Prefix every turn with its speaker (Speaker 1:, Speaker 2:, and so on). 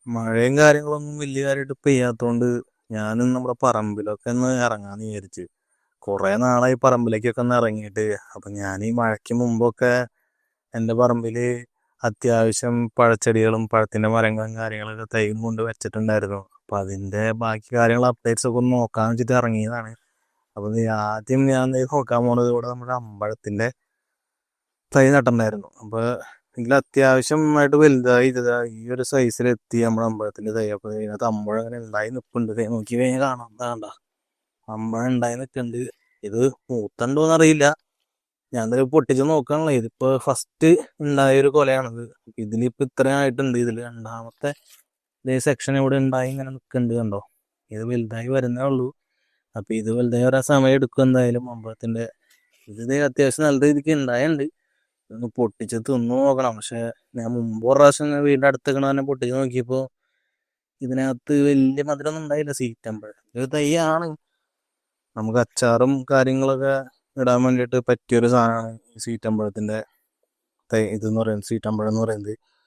Speaker 1: മഴയും കാര്യങ്ങളൊന്നും വലിയ കാര്യമായിട്ട് പെയ്യാത്തോണ്ട് ഞാനും നമ്മുടെ പറമ്പിലൊക്കെ ഒന്ന് ഇറങ്ങാന്ന് വിചാരിച്ച്. കുറെ നാളായി പറമ്പിലേക്കൊക്കെ ഒന്ന് ഇറങ്ങിയിട്ട്. അപ്പൊ ഞാൻ ഈ മഴയ്ക്ക് മുമ്പൊക്കെ എൻ്റെ പറമ്പില് അത്യാവശ്യം പഴച്ചെടികളും പഴത്തിന്റെ മരങ്ങളും കാര്യങ്ങളൊക്കെ തൈയും കൊണ്ട് വെച്ചിട്ടുണ്ടായിരുന്നു. അപ്പൊ അതിന്റെ ബാക്കി കാര്യങ്ങൾ അപ്ഡേറ്റ്സ് ഒക്കെ ഒന്ന് നോക്കാൻ വെച്ചിട്ട് ഇറങ്ങിയതാണ്. അപ്പൊ ആദ്യം ഞാൻ നോക്കാൻ പോണത് ഇവിടെ നമ്മുടെ അമ്പഴത്തിന്റെ തൈ നട്ടിട്ടുണ്ടായിരുന്നു. അപ്പൊ ഇതിൽ അത്യാവശ്യമായിട്ട് വലുതായി ഈ ഒരു സൈസിലെത്തി നമ്മുടെ അമ്പഴത്തിന്റെ തൈ. അപ്പൊ ഇതിനകത്ത് അമ്പഴം അങ്ങനെ ഉണ്ടായി നിൽപ്പുണ്ട്. ദേ നോക്കി കഴിഞ്ഞാൽ കാണാം, കണ്ട അമ്പഴം ഉണ്ടായി നിൽക്കുന്നുണ്ട്. ഇത് മൂത്തണ്ടോന്ന് അറിയില്ല. ഞാൻ പൊട്ടിച്ച് നോക്കാണല്ലോ. ഇതിപ്പോ ഫസ്റ്റ് ഉണ്ടായ ഒരു കൊലയാണിത്. ഇതിലിപ്പോ ഇത്രയും ആയിട്ടുണ്ട്. ഇതിൽ രണ്ടാമത്തെ ഇതേ സെക്ഷൻ ഇവിടെ ഉണ്ടായി ഇങ്ങനെ നിൽക്കുന്നുണ്ട്, കണ്ടോ. ഇത് വലുതായി വരുന്നേ ഉള്ളൂ. അപ്പൊ ഇത് വലുതായി വരാൻ സമയം എടുക്കും എന്തായാലും. അമ്പഴത്തിന്റെ ഇത് അത്യാവശ്യം നല്ല രീതിക്ക് ഉണ്ടായുണ്ട്. ഒന്ന് പൊട്ടിച്ച് തിന്നു നോക്കണം. പക്ഷെ ഞാൻ മുമ്പ് ഒരു പ്രാവശ്യം വീടിന്റെ അടുത്തേക്കണ തന്നെ പൊട്ടിച്ച് നോക്കിയപ്പോ ഇതിനകത്ത് വലിയ മധുരമൊന്നും ഉണ്ടായില്ല. സീറ്റമ്പഴം ഒരു തൈയാണ്. നമുക്ക് അച്ചാറും കാര്യങ്ങളൊക്കെ ഇടാൻ വേണ്ടിയിട്ട് പറ്റിയൊരു സാധനമാണ് ഈ സീറ്റമ്പഴത്തിന്റെ തൈ. ഇതെന്ന് പറയുന്നത്, സീറ്റമ്പഴം എന്ന് പറയുന്നത്.